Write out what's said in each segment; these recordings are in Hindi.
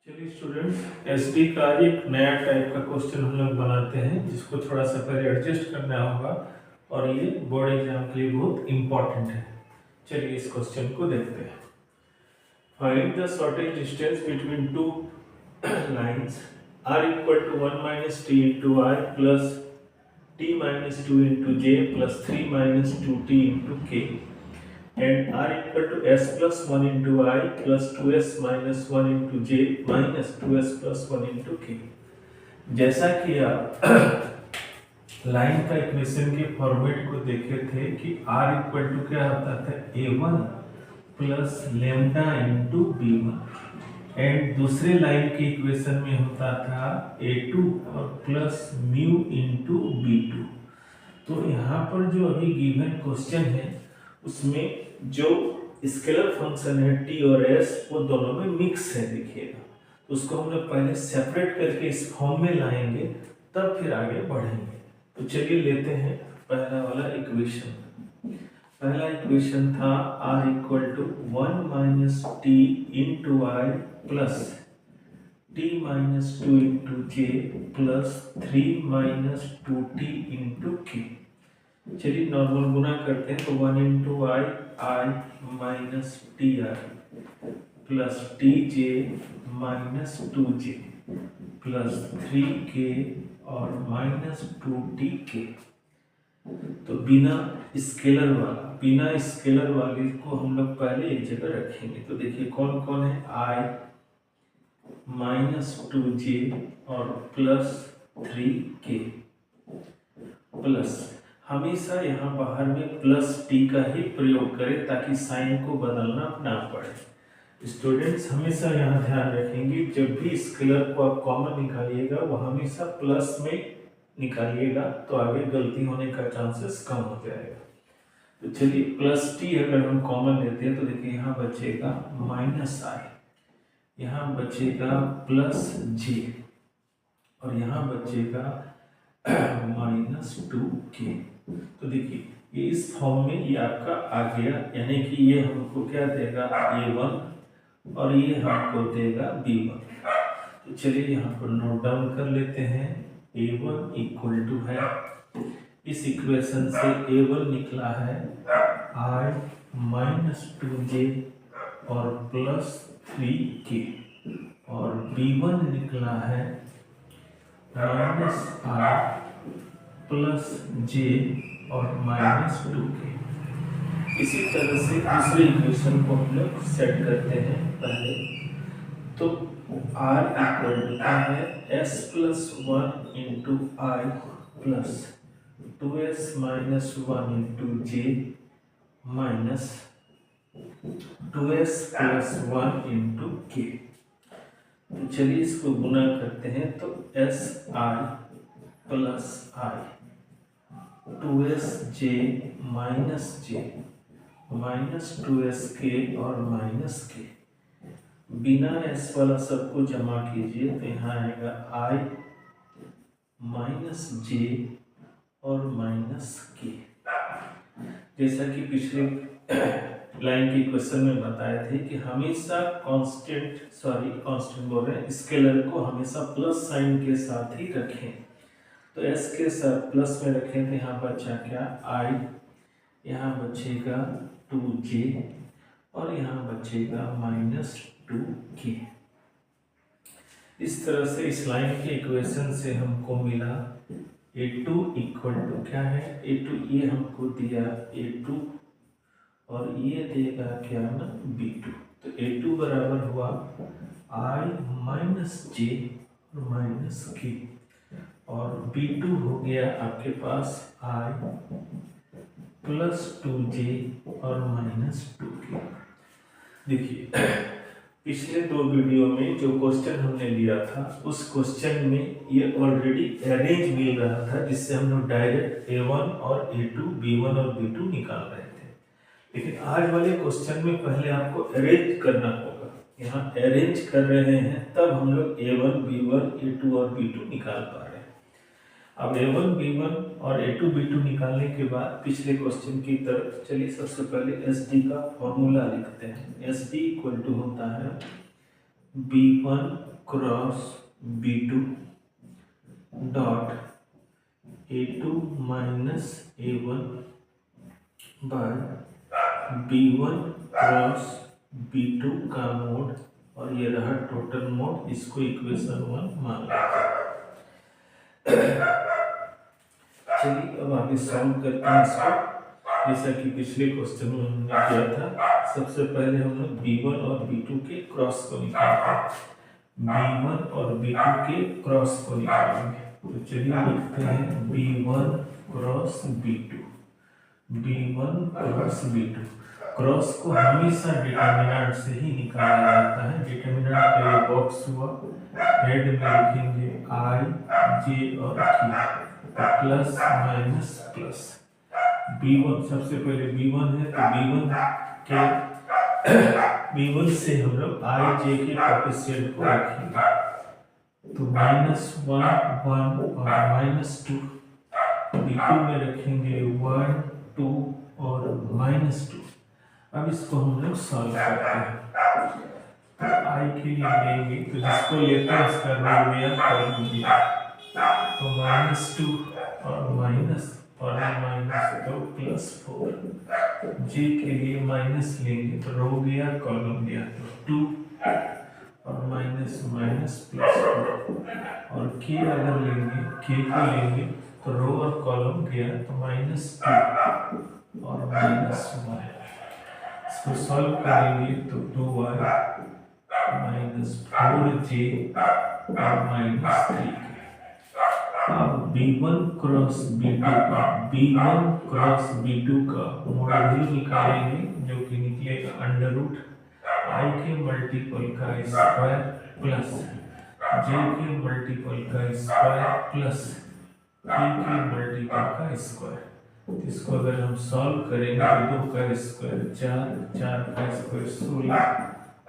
चलिए स्टूडेंट्स, एसडी का आज एक नया टाइप का क्वेश्चन हम लोग बनाते हैं जिसको थोड़ा सा पहले एडजस्ट करना होगा और ये बोर्ड एग्जाम के लिए बहुत इम्पोर्टेंट है। चलिए इस क्वेश्चन को देखते हैं। Find the shortage distance between two lines are equal to 1 minus t into i plus t minus 2 into j plus 3 minus 2t into k and r equal to s plus 1 into I plus 2s minus 1 into j minus 2s plus 1 into k। जैसा कि आप लाइन का इक्वेशन के फॉर्मेट को देखे थे कि r इक्वल टू क्या होता था a1 plus lambda into b1 and दूसरे लाइन के इक्वेशन में होता था a2 और प्लस म्यू इंटू b2। तो यहाँ पर जो अभी गिवन क्वेश्चन है उसमें जो स्केलर फंक्शन है t और s वो दोनों में मिक्स है, देखिएगा। तो उसको हम लोग पहले सेपरेट करके इस फॉर्म में लाएंगे तब फिर आगे बढ़ेंगे। तो चलिए लेते हैं पहला वाला इक्वेशन। पहला इक्वेशन था r equal to 1 minus t into i plus t minus 2 into j plus 3 minus 2t into k. चलिए नॉर्मल गुना करते हैं तो 1 into i minus t i plus t j minus 2j plus 3k और माइनस 2t के। तो बिना स्केलर वाले को हम लोग पहले एक जगह रखेंगे। तो देखिए कौन कौन है, i माइनस 2j और प्लस 3k प्लस हमेशा यहाँ बाहर में प्लस टी का ही प्रयोग करें ताकि साइन को बदलना ना पड़े। स्टूडेंट्स हमेशा यहाँ ध्यान रखेंगे जब भी स्केलर को आप कॉमन निकालिएगा वो हमेशा प्लस में निकालिएगा, तो आगे गलती होने का चांसेस कम हो जाएगा। तो चलिए प्लस टी अगर हम कॉमन लेते हैं तो देखिए यहाँ बचेगा माइनस आई, यहाँ बचेगा प्लस जे और यहाँ बचेगा माइनस 2k। तो देखिए ये इस फॉर्म में ये आपका आ गया, यानी कि ये हमको क्या देगा a1 और ये हमको देगा b1। तो चलिए यहाँ पर नोट डाउन कर लेते हैं। a1 इक्वल टू है, इस इक्वेशन से a1 निकला है i माइनस 2j और प्लस 3k और b1 निकला है माइनस i प्लस j और माइनस 2k। इसी तरह से दूसरे इक्वेशन को हम लोग सेट करते हैं पहले। तो r इक्वल टू है s plus 1 into i plus 2s minus 1 into J minus 2s plus 1 into के। तो चलिए इसको गुना करते हैं तो S I plus I 2s j minus J minus 2s के और माइनस के। बिना s वाला सबको जमा कीजिए तो यहाँ आएगा i माइनस j और माइनस के। जैसा कि पिछले लाइन के क्वेश्चन में बताए थे कि हमेशा कांस्टेंट बोल रहे हैं, स्केलर को हमेशा प्लस साइन के साथ ही रखें। तो s के साथ प्लस में रखें तो यहाँ बचा क्या i, यहाँ बचेगा 2j और यहाँ बचेगा माइनस 2k। इस तरह से इस लाइन के इक्वेशन से हमको मिला a2 इक्वल टू क्या है, a2 ये हमको दिया a2 और ये देगा क्या ना b2। तो a2 बराबर हुआ i माइनस j और माइनस k और b2 हो गया आपके पास i प्लस 2j और माइनस 2k। देखिए पिछले दो वीडियो में जो क्वेश्चन हमने लिया था उस क्वेश्चन में ये ऑलरेडी अरेंज मिल रहा था, जिससे हम लोग डायरेक्ट a1 और a2 b1 और b2 निकाल रहे थे। लेकिन आज वाले क्वेश्चन में पहले आपको अरेंज करना होगा। यहाँ अरेंज कर रहे हैं तब हम लोग a1 b1 a2 और b2 निकाल पा रहे हैं। अब a1 b1 और a2 b2 निकालने के बाद पिछले क्वेश्चन की तरफ चलिए सबसे पहले SD का फॉर्मूला लिखते हैं। SD इक्वल टू होता है B1 cross B2 dot A2 minus A1 by B1 cross B2 का मोड, और ये रहा टोटल मोड, इसको इक्वेशन 1 मान लेते हैं। चलिए अब आगे सॉल्व करते हैं इसको, जैसा कि पिछले क्वेश्चन में हमने किया था। सबसे पहले हम लोग B1 और B2 के क्रॉस को निकालते हैं। B1 और B2 के क्रॉस को निकालेंगे, तो चलिए लिखते हैं B1 cross B2, B1 cross B2। Cross को हमेशा डिटर्मिनेंट से ही निकाला जाता है। डिटर्मिनेंट का ये बॉक्स हुआ, हेड में लिखेंगे I, J और K, plus minus plus. B1 सबसे पहले B1 है, तो B1 से हम लोग I, J के कोएफिशिएंट को रखेंगे, तो -1 1 और -2। B2 में रखेंगे 1 2 और -2। अब इसको हम लोग सॉल्व करते हैं। तो I के लिए लेंगे, तो जिसको लेते हैं इसका रो या कॉलम दिया, तो -2 और माइनस और -2 प्लस 4। J के लिए माइनस लेंगे, तो रो गया कॉलम गया, तो 2 और माइनस माइनस प्लस 4। और K अगर लेंगे, K को लेंगे तो रो और कॉलम गया, तो -2 और -1। इसको सॉल्व करेंगे तो 2y -4j और -3। अब B1 क्रॉस B2 का मॉडल निकालेंगे, जो कि निकलेगा अंडर रूट I के मल्टीपल का स्क्वायर प्लस J के मल्टीपल का स्क्वायर प्लस K के मल्टीपल का स्क्वायर। इसको अगर हम सॉल्व करेंगे तो 2 का स्क्वायर 4, 4 का स्क्वायर 16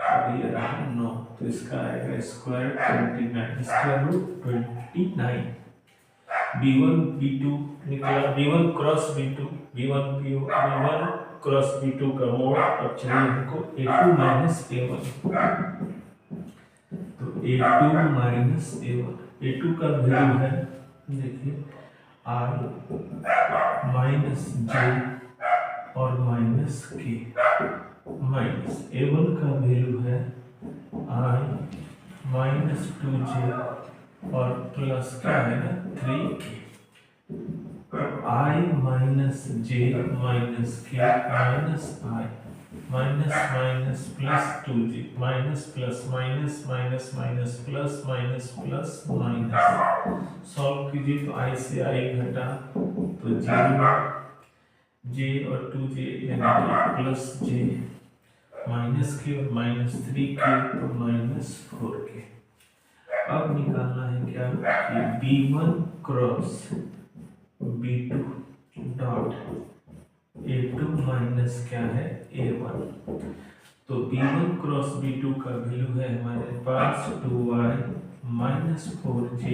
और ये रहा 9, तो इसका आएगा square 29, square root 29। B1 B2 निकला, B1 cross B1 cross B2 का मोड। अब चाहिए हमको A2 माइनस A1, तो A2 माइनस A1। A2 का वैल्यू है, देखिए I माइनस J और माइनस K, माइनस A1 का वैल्यू है I माइनस 2J और प्लस क्या है ना 3K। I minus J minus K minus I minus minus plus 2J minus plus minus minus minus plus minus plus minus. Solve कीजिए तो I से I घटा, तो 0 J और 2J यानी कि प्लस J माइनस K और माइनस 3K, तो माइनस 4K। अब निकालना है क्या कि B1 cross B2 dot A2 minus क्या है A1। तो B1 क्रॉस B2 का वैल्यू है हमारे पास 2y minus 4j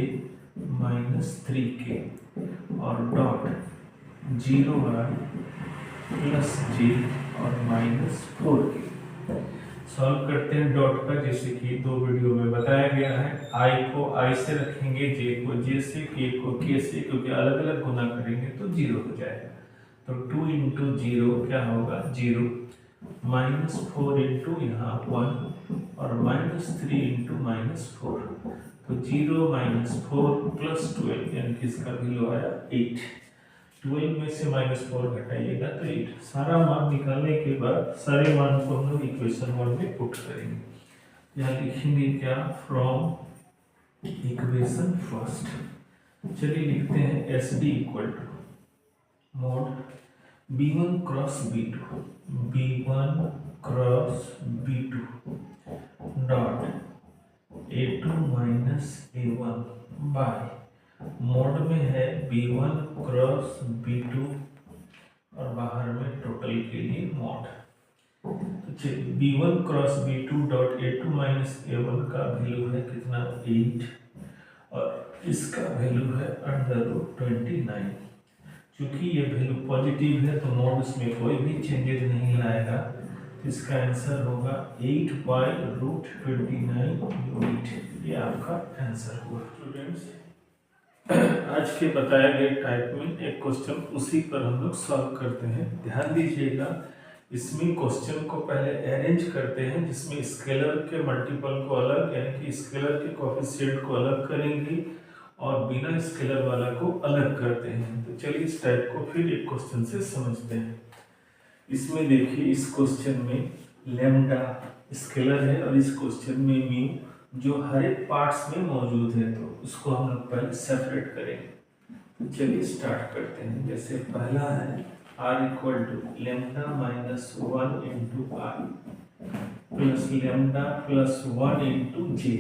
minus 3k और डॉट 0y प्लस j और माइनस 4k। सॉल्व करते हैं डॉट का, जैसे कि 2 वीडियो में बताया गया है। I को I से रखेंगे, J को J से, K को K से, क्योंकि अलग अलग गुना करेंगे तो 0 हो जाएगा। तो 2 इंटू 0 क्या होगा 0, माइनस 4 इंटू यहाँ 1 और माइनस 3 इंटू माइनस 4, तो 0 माइनस 4 प्लस 12, यानी कि इसका वैल्यू आया 8। 12 में से -4 घटाइएगा तो 8। सारा मान निकालने के बाद सारे मान को हम लोग इक्वेशन 1 में पुट करेंगे। यहाँ लिखेंगे क्या, फ्रॉम इक्वेशन फर्स्ट। चलिए लिखते हैं SD equal to mod B1 cross B2, B1 cross B2 dot A2 minus A1 by mod में है B1 क्रॉस B2 और बाहर में टोटल के लिए मोड। तो चलिए B1 cross B2 dot A2 minus A1 का वैल्यू है कितना 8 और इसका वैल्यू है √29। चूंकि ये वैल्यू पॉजिटिव है तो मोड उसमें कोई भी चेंजेस नहीं लाएगा, तो इसका आंसर होगा 8/√29 यूनिट। ये आपका आंसर हुआ। स्टूडेंट्स, आज के बताए गए टाइप में एक क्वेश्चन उसी पर हम लोग सॉल्व करते हैं। ध्यान दीजिएगा, इसमें क्वेश्चन को पहले अरेंज करते हैं, जिसमें स्केलर के मल्टीपल को अलग यानी कि स्केलर के कोएफिशिएंट को अलग करेंगे और बिना स्केलर वाला को अलग करते हैं। तो चलिए इस टाइप को फिर एक क्वेश्चन से समझते हैं। इसमें देखिए, इस क्वेश्चन में लैम्डा स्केलर है और इस क्वेश्चन में म्यू जो हर एक पार्ट्स में मौजूद है, तो उसको हम लोग पहले सेपरेट करेंगे। तो चलिए स्टार्ट करते हैं। जैसे पहला है r = lambda minus 1 into i plus lambda plus 1 into J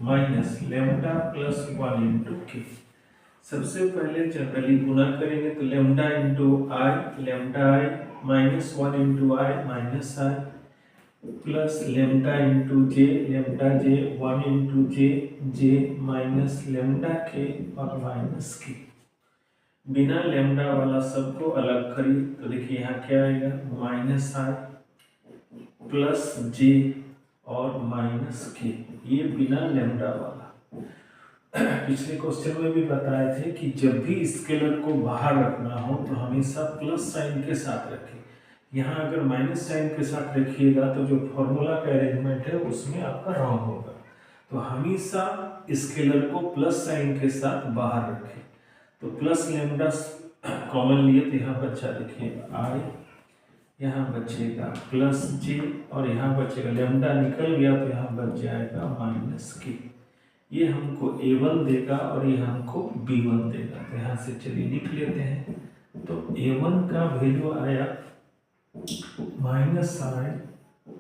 minus lambda plus 1 into के। सबसे पहले जनरली गुना करेंगे, तो lambda into I, lambda I minus 1 into i minus I plus lambda into J, lambda J 1 into J, J minus lambda के और माइनस के। बिना लैम्डा वाला सबको अलग करिए, तो देखिए यहाँ क्या आएगा, माइनस आई प्लस जे और माइनस के, ये बिना लैम्डा वाला। पिछले क्वेश्चन में भी बताए थे कि जब भी स्केलर को बाहर रखना हो तो हमेशा प्लस साइन के साथ रखें। यहाँ अगर माइनस साइन के साथ रखिएगा तो जो फॉर्मूला का अरेंजमेंट है उसमें आपका रॉन्ग होगा। तो हमेशा स्केलर को प्लस साइन के साथ बाहर रखें। तो प्लस लैम्डा कॉमन लिए तो यहाँ बचा, देखिए आई, यहाँ बचेगा प्लस जे और यहाँ बचेगा, लैम्डा निकल गया तो यहाँ बच जाएगा माइनस के। ये हमको a1 देगा और ये हमको b1 देगा। तो यहाँ से चलिए लिख लेते हैं। तो a1 का वैल्यू आया माइनस आई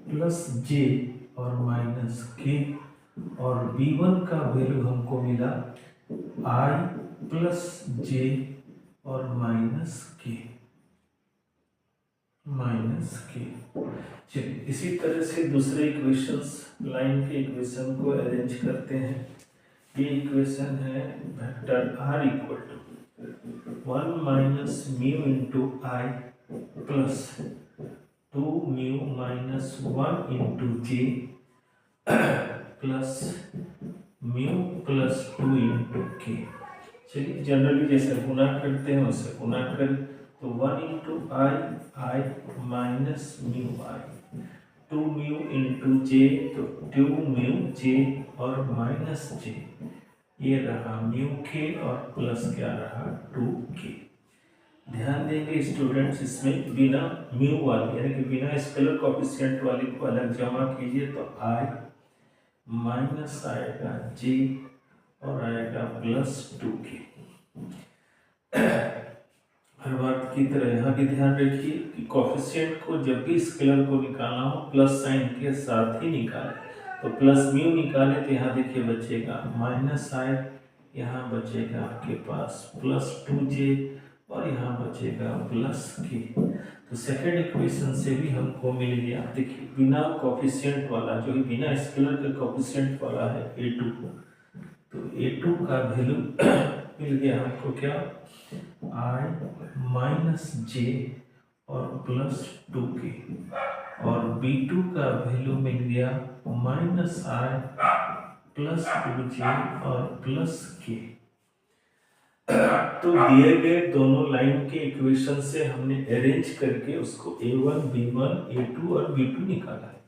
प्लस जे और माइनस के, और b1 का वैल्यू हमको मिला आई प्लस जे और माइनस के। चलिए इसी तरह से दूसरे इक्वेशंस, लाइन के इक्वेशन को अरेंज करते हैं। ये इक्वेशन है vector r = 1 minus mu into i plus 2 mu minus 1 into j plus mu plus 2 into k. चलिए जनरली जैसे गुना करते हैं वैसे गुना करें, तो 1 into i minus mu I, 2 mu into जे तो 2 म्यू जे और माइनस जे, ये रहा म्यू के और प्लस क्या रहा 2 के। ध्यान देंगे स्टूडेंट्स, इसमें बिना म्यू वाली यानी कि बिना स्केलर कोएफिशिएंट वाली को अलग जमा कीजिए, तो आई माइनस आएगा जे और आएगा प्लस 2 के। हर बात की तरह यहाँ भी ध्यान रखिए कि कोएफिशिएंट को जब भी स्केलर को निकालना हो प्लस साइन के साथ ही निकालें। तो प्लस म्यू निकाले तो यहाँ देखिए बचेगा माइनस आई, यहाँ बचेगा आपके पास प्लस 2j और यहाँ बचेगा प्लस के। तो सेकेंड इक्वेशन से भी हमको मिल गया, देखिए बिना कोएफिशिएंट वाला, जो बिना स्केलर के कोएफिशिएंट वाला है a2, तो a2 का वैल्यू मिल गया हमको क्या, i माइनस जे और प्लस 2 के, और b2 का वैल्यू मिल गया माइनस आई प्लस 2j और प्लस के। तो दिए गए दोनों लाइन के इक्वेशन से हमने अरेंज करके उसको a1, b1, a2 और b2 निकाला है।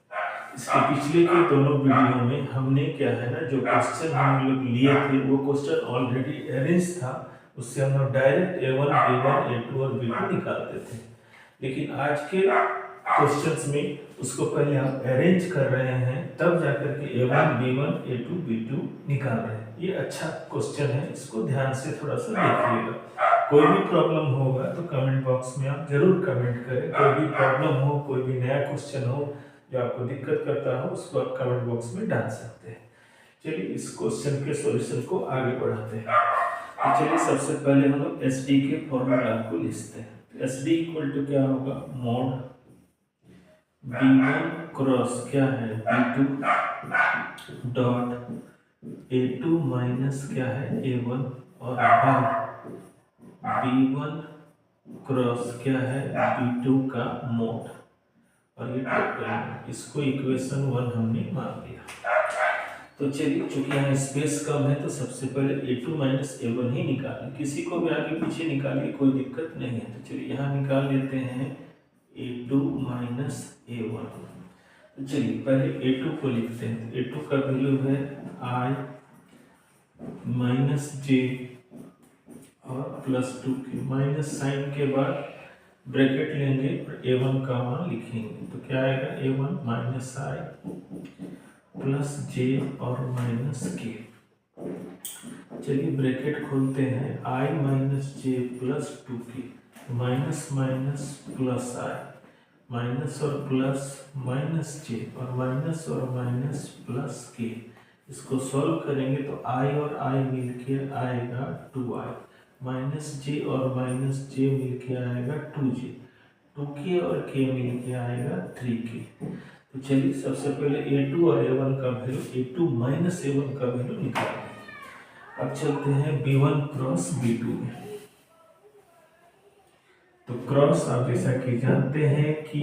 इसके पिछले के दोनों वीडियो में हमने क्या है ना, जो क्वेश्चन हम लोग लिए थे वो क्वेश्चन ऑलरेडी अरेंज था, उससे हम लोग डायरेक्ट a1, b1, a2 और b2 निकालते थे। लेकिन आज के क्वेश्चंस में उसको पहले हम अरेंज कर रहे हैं, तब जाकर के a1, b1, a2, b2 निकाल रहे हैं। ये अच्छा क्वेश्चन है, इसको ध्यान से थोड़ा सा देखिएगा। कोई भी प्रॉब्लम होगा तो कमेंट बॉक्स में आप जरूर कमेंट करें। कोई भी प्रॉब्लम हो, कोई भी नया क्वेश्चन हो जो आपको दिक्कत करता हो, उसको आप कमेंट बॉक्स में डाल सकते हैं। चलिए इस क्वेश्चन के सॉल्यूशन को आगे बढ़ाते हैं। तो चलिए सबसे पहले हम लोग SD के फॉर्मूला को लिखते हैं। SD = क्या होगा, मोड b1 क्रॉस क्या है b2 डॉट a2 माइनस क्या है a1 और b1 क्रॉस क्या है b2 का मोड। और ये टोटल, इसको इक्वेशन 1 हमने मान लिया। तो चलिए, चूंकि यहाँ स्पेस कम है तो सबसे पहले a2 माइनस a1 ही निकालें। किसी को भी आगे पीछे निकालिए, कोई दिक्कत नहीं है। तो चलिए यहाँ निकाल लेते हैं a2 माइनस a1। तो चलिए पहले a2 को लिखते हैं। a2 का वैल्यू है i माइनस j और प्लस 2k। माइनस साइन के बाद ब्रैकेट लेंगे और a1 का मान लिखेंगे। तो क्या आएगा, a1 minus i plus j और माइनस k। चलिए ब्रैकेट खोलते हैं, i minus j plus 2k, minus minus plus i, minus और प्लस माइनस j और माइनस प्लस k। इसको सॉल्व करेंगे तो i और i मिलके आएगा 2i, माइनस j और माइनस j मिलके आएगा 2j, 2k और k मिलके आएगा 3k। तो चलिए सबसे पहले a2 और a1 का वैल्यू, a2 माइनस a1 का वैल्यू निकालें। अब चलते हैं b1 क्रॉस b2 में। तो क्रॉस आप जैसा कि जानते हैं कि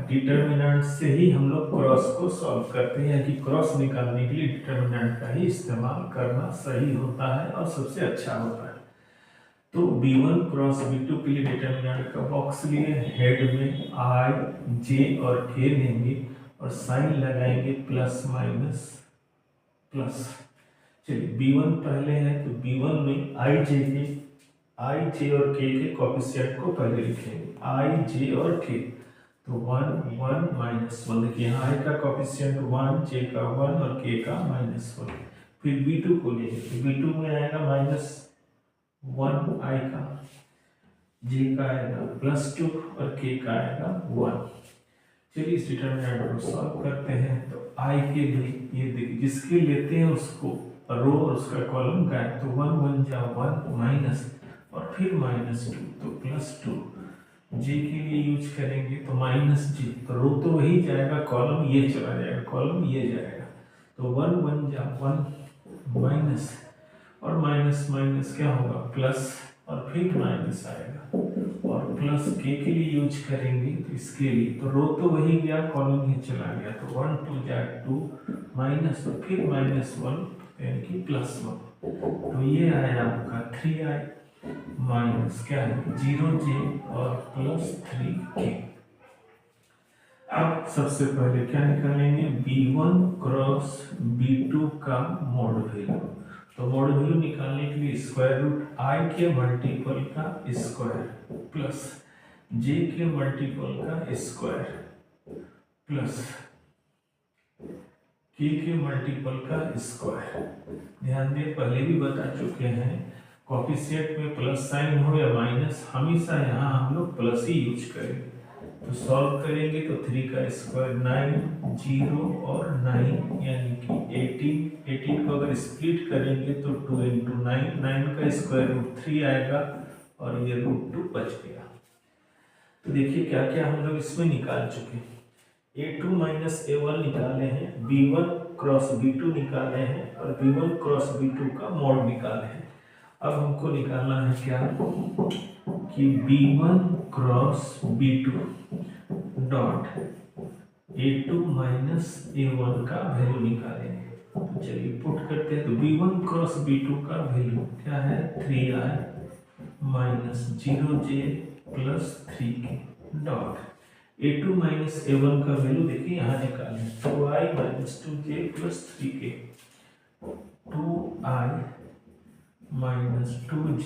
डिटर्मिनेंट से ही हम लोग क्रॉस को सॉल्व करते हैं, कि क्रॉस निकालने के लिए डिटर्मिनेंट का ही इस्तेमाल करना सही होता है और सबसे अच्छा होता है। तो b1 क्रॉस b2 के लिए डिटर्मिनेंट का बॉक्स लिए, हेड में i, j और k लेंगे और साइन लगाएंगे प्लस माइनस प्लस। चलिए b1 पहले है तो b1 में i, j और k के कोएफिशिएंट को पहले लिखेंगे, i, j और k। तो 1 1 माइनस 1, देखिए यहाँ i का कोएफिशिएंट 1, j का 1 और k का -1। फिर b2 को लेंगे, तो b2 में आएगा माइनस 1 i का, j का आएगा प्लस 2 और k का आएगा 1। चलिए इस डिटरमिनेंट को सॉल्व करते हैं। तो i के लिए ये देखिए, जिसके लेते हैं उसको रो और उसका कॉलम गायब, तो 1 1 जा 1 माइनस और फिर -2 तो +2। j के लिए यूज करेंगे तो -j, तो रो तो वही जाएगा, कॉलम ये चला जाएगा, कॉलम ये जाएगा। तो 1 1 जा 1 माइनस और माइनस माइनस क्या होगा, प्लस और फिर माइनस आएगा। और प्लस के लिए यूज करेंगे तो इसके लिए तो रो तो वही गया, कॉलम ही चला गया। तो 1 2 जा 2 माइनस और फिर -1 यानी कि +1। तो ये आया आपका 3i माइनस क्या है 0j और +3k। अब सबसे पहले क्या निकालेंगे, b1 क्रॉस b2 का मॉड वैल्यू। तो मॉड वैल्यू निकालने के लिए स्क्वायर रूट i के मल्टीपल का स्क्वायर प्लस j के मल्टीपल का स्क्वायर प्लस k के मल्टीपल का स्क्वायर। ध्यान दें, पहले भी बता चुके हैं, कोएफिशिएंट में प्लस साइन हो या माइनस, हमेशा यहाँ हम लोग प्लस ही यूज करेंगे। तो सॉल्व करेंगे तो 3 का स्क्वायर 9, 0 और 9 यानी कि 18। 18 को अगर स्प्लिट करेंगे तो 2 × 9, 9 का स्क्वायर रूट 3 आएगा और ये √2 बच गया। तो देखिए क्या क्या हम लोग इसमें निकाल चुके हैं। a2 माइनस a1 निकाले हैं, b1 क्रॉस b2 निकाले हैं और b1 क्रॉस b2 का मॉड निकाले हैं। अब हमको निकालना है क्या कि b1 cross b2 dot a2 minus a1 का वैल्यू निकालेंगे। तो चलिए पुट करते हैं। तो b1 क्रॉस b2 का वैल्यू क्या है, 3i minus 0j plus 3k dot a2 minus a1 का वैल्यू देखिए यहाँ निकालें, 2i minus 2j plus 3k, 2i minus 2j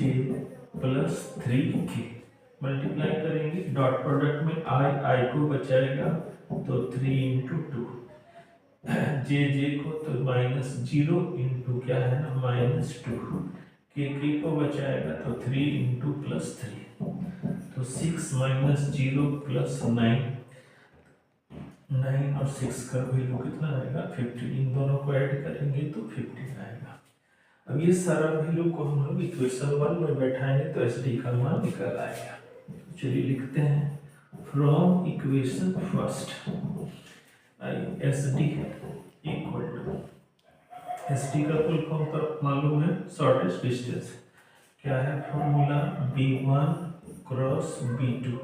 plus 3k multiply करेंगे, डॉट प्रोडक्ट में i को बचाएगा तो 3 × 2, j को तो -0 × क्या है ना -2, k को बचाएगा तो 3 × +3 तो 6 - 0 + 9, 9 और 6 का वैल्यू कितना आएगा 15। इन दोनों को ऐड करेंगे तो 15 आएगा। अब ये सारा वैल्यू को हम लोग इक्वेशन 1 में बैठाएंगे तो SD का मान निकल आएगा। चलिए लिखते हैं, from equation first SD equal to, SD का फुल फॉर्म तो मालूम है, शॉर्टेस्ट डिस्टेंस। क्या है formula, b1 cross b2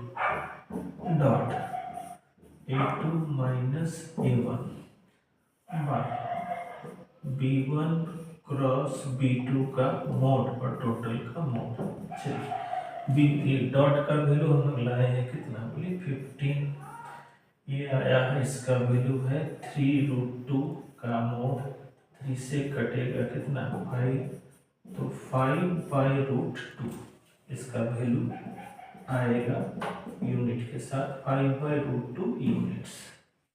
dot A2 minus A1 by B1 cross B2 का मोड और टोटल का मोड। चलिए बी डॉट का वैल्यू हम लोग लाए हैं कितना, बोलिए 15। ये आया है, इसका वैल्यू है 3√2 का मोड, 3 से कटेगा कितना 5, तो 5/√2 इसका वैल्यू आएगा यूनिट के साथ 5/√2 यूनिट्स।